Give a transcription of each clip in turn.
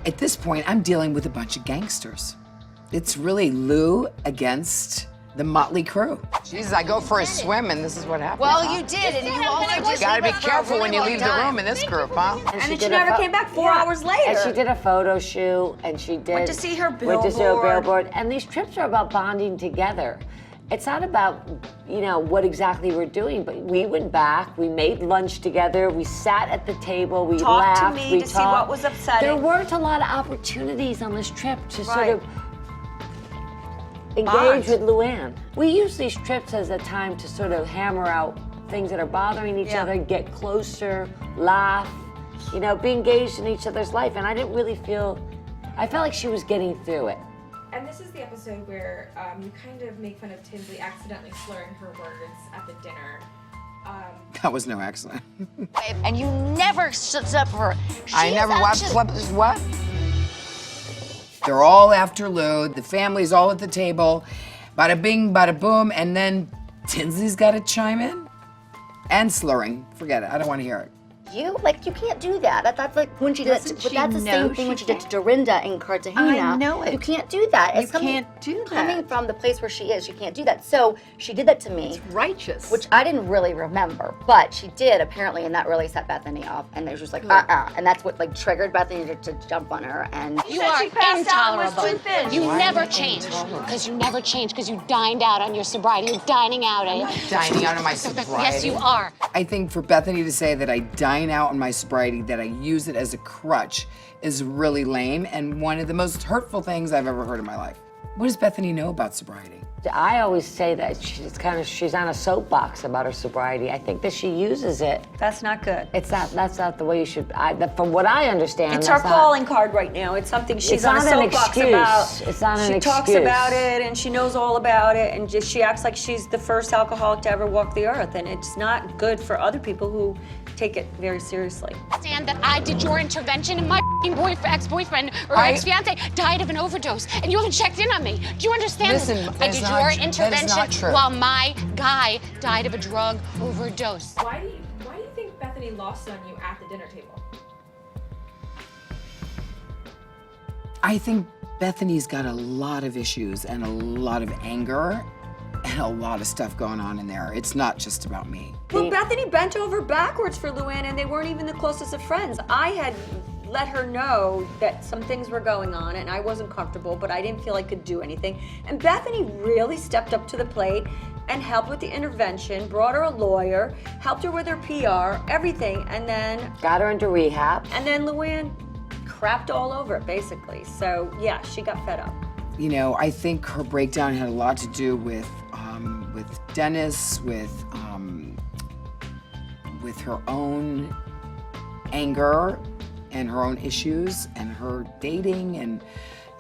At this point, I'm dealing with a bunch of gangsters. It's really Lou against the motley crew. Jesus, I go for a swim and this is what happens. Well, you did, and you also just gotta be careful when you leave the room in this group, huh? And then she never came back 4 hours later. And she did a photo shoot, and she did. Went to see her billboard. Went to see her billboard. And these trips are about bonding together. It's not about, you know, what exactly we're doing, but we went back, we made lunch together, we sat at the table, we Talked laughed, to me we to see what was upsetting. There weren't a lot of opportunities on this trip to sort Right. of engage with Luann. We use these trips as a time to sort of hammer out things that are bothering each other, get closer, laugh, you know, be engaged in each other's life. And I didn't really feel, I felt like she was getting through it. And this is the episode where you kind of make fun of Tinsley accidentally slurring her words at the dinner. That was no accident. And you never stood up for her. I never watched what? They're all after Lou, the family's all at the table, bada bing, bada boom, and then Tinsley's gotta chime in. And slurring, forget it, I don't wanna hear it. You can't do that. That's like when she did it, but that's the same thing when she did to Dorinda in Cartagena. I know it. You can't do that. You can't do that. Coming from the place where she is, you can't do that. So she did that to me. It's righteous. Which I didn't really remember, but she did apparently, and that really set Bethenny off. And they were just like, and that's what like triggered Bethenny to jump on her. And You are intolerable. You never change, because you never change, because you dined out on your sobriety. You're dining out. Dining out of my sobriety. Yes, you are. I think for Bethenny to say that I dine out on my sobriety, that I use it as a crutch, is really lame and one of the most hurtful things I've ever heard in my life. What does Bethenny know about sobriety? I always say that she's on a soapbox about her sobriety. I think that she uses it. That's not good. That's not the way you should, from what I understand. It's her calling card right now. It's something she's on a soapbox about. It's not an excuse. She talks about it and she knows all about it, and just she acts like she's the first alcoholic to ever walk the earth, and it's not good for other people who take it very seriously. Understand that I did your intervention and my ex-boyfriend or ex-fiance died of an overdose, and you haven't checked in on me. Do you understand Listen, this? I that is did not your tr- that is intervention not true. while my guy died of a drug overdose. Why do you think Bethenny lost on you at the dinner table? I think Bethenny's got a lot of issues and a lot of anger and a lot of stuff going on in there. It's not just about me. Well, Bethenny bent over backwards for Luann, and they weren't even the closest of friends. I had let her know that some things were going on, and I wasn't comfortable, but I didn't feel I could do anything. And Bethenny really stepped up to the plate and helped with the intervention, brought her a lawyer, helped her with her PR, everything, and then Got her into rehab. And then Luann crapped all over it, basically. So, yeah, she got fed up. You know, I think her breakdown had a lot to do with Dennis, with her own anger and her own issues and her dating and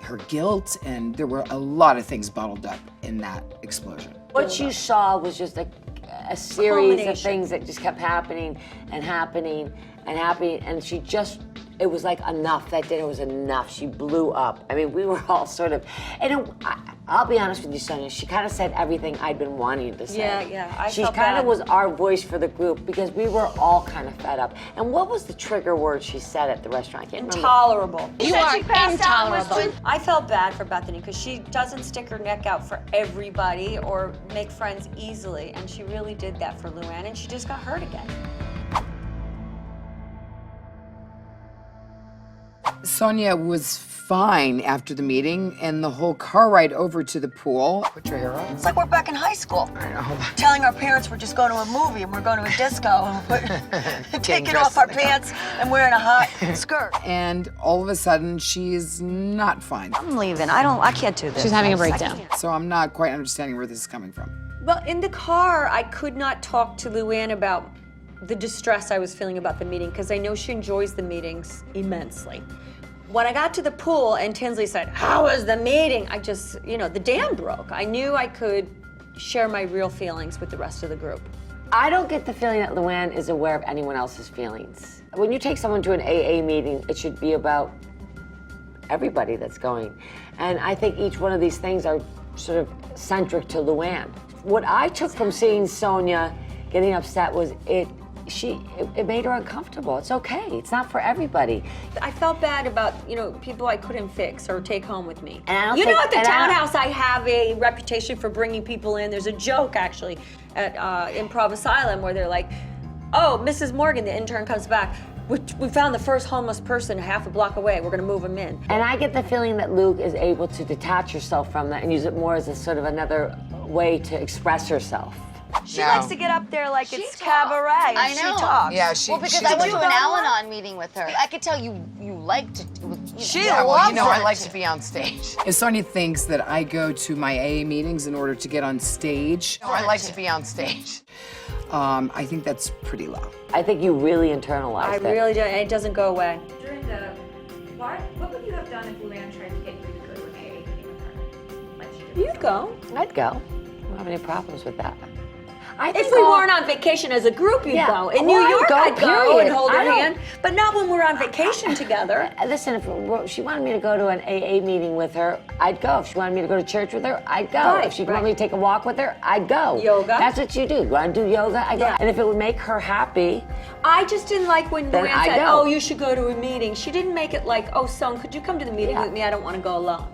her guilt, and there were a lot of things bottled up in that explosion. What you saw was just a series of things that just kept happening and happening and happening, and she just, it was like enough. That dinner was enough. She blew up. I mean, we were all sort of, and I'll be honest with you, Sonja, she kind of said everything I'd been wanting to say. Yeah, She felt kind bad. of was our voice for the group because we were all kind of fed up. And what was the trigger word she said at the restaurant? I can't remember. Intolerable. You are intolerable. I felt bad for Bethenny because she doesn't stick her neck out for everybody or make friends easily, and she really did that for Luann, and she just got hurt again. Sonja was fine after the meeting, and the whole car ride over to the pool. Put your hair up. It's like we're back in high school. I know. Telling our parents we're just going to a movie and we're going to a disco and we're taking off our pants and wearing a hot skirt. And all of a sudden, she's not fine. I'm leaving. I can't do this. She's having a breakdown. So I'm not quite understanding where this is coming from. Well, in the car, I could not talk to Luann about the distress I was feeling about the meeting because I know she enjoys the meetings immensely. When I got to the pool and Tinsley said, "How was the meeting?" I just, the dam broke. I knew I could share my real feelings with the rest of the group. I don't get the feeling that Luann is aware of anyone else's feelings. When you take someone to an AA meeting, it should be about everybody that's going. And I think each one of these things are sort of centric to Luann. What I took from seeing Sonja getting upset was it made her uncomfortable. It's okay. It's not for everybody. I felt bad about, people I couldn't fix or take home with me. And I don't at the think- townhouse, I have a reputation for bringing people in. There's a joke, actually, at Improv Asylum where they're like, oh, Mrs. Morgan, the intern comes back. We found the first homeless person half a block away. We're going to move him in. And I get the feeling that Luke is able to detach herself from that and use it more as a sort of another way to express herself. She likes to get up there like it's Cabaret, and I know. she talks. Yeah, Well, because I went to an Al-Anon meeting with her. I could tell you like to. She Yeah, well, loves I it. like to be on stage. If Sonja thinks that I go to my AA meetings in order to get on stage, I like to be on stage. I think that's pretty low. I think you really internalized I it. really do. It doesn't go away. Dorinda, what would you have done if Luann tried to get you to go to an AA meeting with her? Like she did with You'd go. I'd go. I don't have any problems with that. I think If we all- weren't on vacation as a group, you'd Yeah. go. In Well, New I'd York, go, I'd go period. and hold her I don't- hand. But not when we're on vacation together. Listen, if she wanted me to go to an AA meeting with her, I'd go. If she wanted me to go to church with her, I'd go. Right, if she wanted me to take a walk with her, I'd go. Yoga? That's what you do. You want to do yoga? I go. Yeah. And if it would make her happy, I just didn't like when Then Luann I said, go. oh, you should go to a meeting. She didn't make it like, oh, Son, could you come to the meeting Yeah. with me? I don't want to go alone.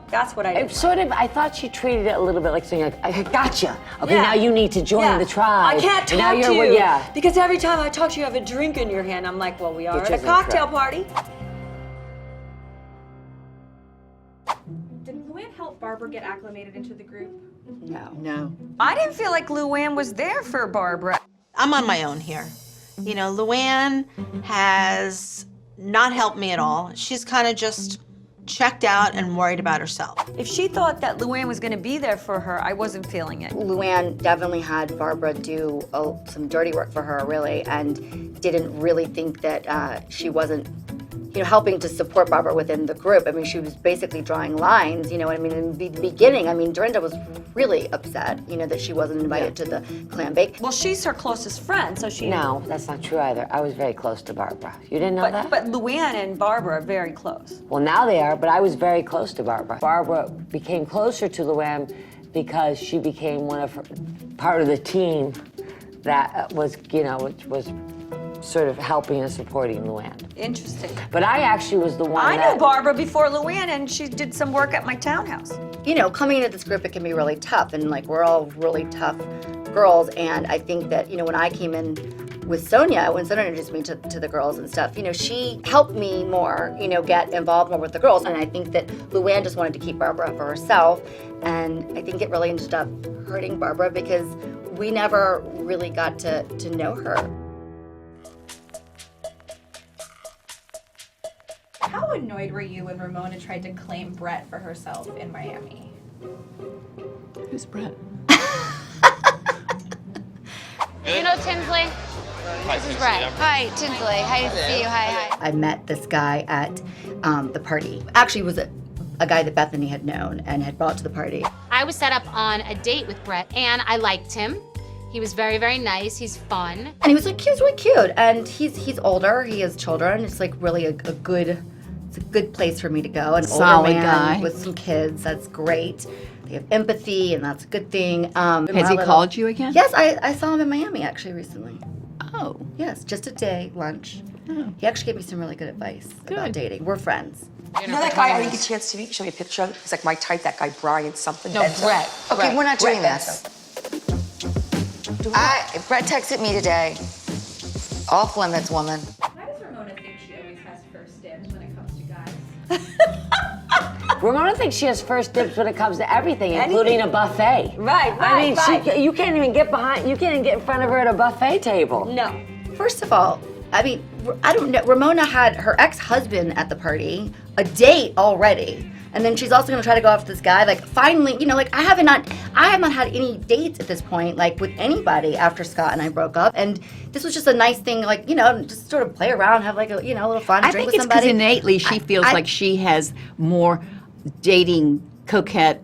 That's what I did. I thought she treated it a little bit like saying, like, I gotcha. Okay, Yeah. now you need to join the tribe. I can't And now talk to you're- you. Yeah. Because every time I talk to you, you have a drink in your hand. I'm like, well, we are Which at a isn't cocktail true. party. Did Luann help Barbara get acclimated into the group? No. I didn't feel like Luann was there for Barbara. I'm on my own here. Luann has not helped me at all. She's kind of just checked out and worried about herself. If she thought that Luann was going to be there for her, I wasn't feeling it. Luann definitely had Barbara do some dirty work for her, really, and didn't really think that she wasn't, helping to support Barbara within the group. I mean, she was basically drawing lines, in the beginning. Dorinda was really upset, that she wasn't invited to the clam bake. Well, she's her closest friend, so she... No, that's not true either. I was very close to Barbara. You didn't know that? But Luann and Barbara are very close. Well, now they are, but I was very close to Barbara. Barbara became closer to Luann because she became part of the team that was, which was sort of helping and supporting Luann. Interesting. But I actually was the one I that... knew Barbara before Luann, and she did some work at my townhouse. Coming into this group, it can be really tough, and we're all really tough girls. And I think that when I came in with Sonja, when Sonja introduced me to the girls and stuff, she helped me more, get involved more with the girls. And I think that Luann just wanted to keep Barbara for herself, and I think it really ended up hurting Barbara because we never really got to know her. How annoyed were you when Ramona tried to claim Brett for herself in Miami? Who's Brett? You know Tinsley? This is Brett. Hi, Tinsley. Hi to see you. Hi. I met this guy at the party. Actually, it was a guy that Bethenny had known and had brought to the party. I was set up on a date with Brett, and I liked him. He was very, very nice. He's fun. And he was really cute. And he's older. He has children. It's really a good place for me to go. An Solid older man guy. with some kids. That's great. They have empathy, and that's a good thing. Has he called you again? Yes, I saw him in Miami actually recently. Oh. Yes, just a day, lunch. Oh. He actually gave me some really good advice about dating. We're friends. You know that guy I didn't get a chance to meet? Show me a picture of? He's like my type, that guy Brian something. No, Brett. Okay, we're not doing Brett this. Brett texted me today. Off limits, woman. Why does Ramona think she always has first dibs when it comes to guys? Ramona thinks she has first dibs when it comes to everything, including a buffet. Right, I mean, right. you can't even get in front of her at a buffet table. No. First of all, I don't know. Ramona had her ex-husband at the party, a date already, and then she's also gonna try to go after this guy. Finally, I have not had any dates at this point, with anybody after Scott and I broke up. And this was just a nice thing, just sort of play around, have a little fun, I drink think with it's because somebody. innately she feels like she has more dating, coquette,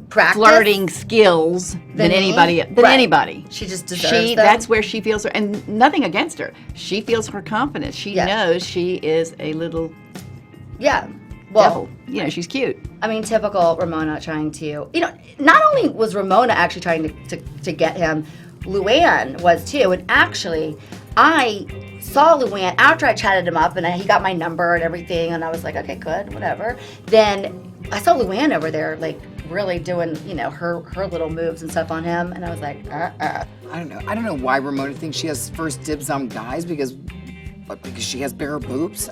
Practice flirting skills than me? anybody. Right. Anybody. She just deserves them. That's where she feels her, and nothing against her. She feels her confidence. She Yeah. knows she is a little Yeah. Well, devil. She's cute. Typical Ramona trying to, not only was Ramona actually trying to get him, Luann was too. And actually, I saw Luann after I chatted him up and he got my number and everything. And I was like, okay, good, whatever. Then I saw Luann over there, like really doing, you know, her little moves and stuff on him. And I was like, I don't know why Ramona thinks she has first dibs on guys because she has bigger boobs.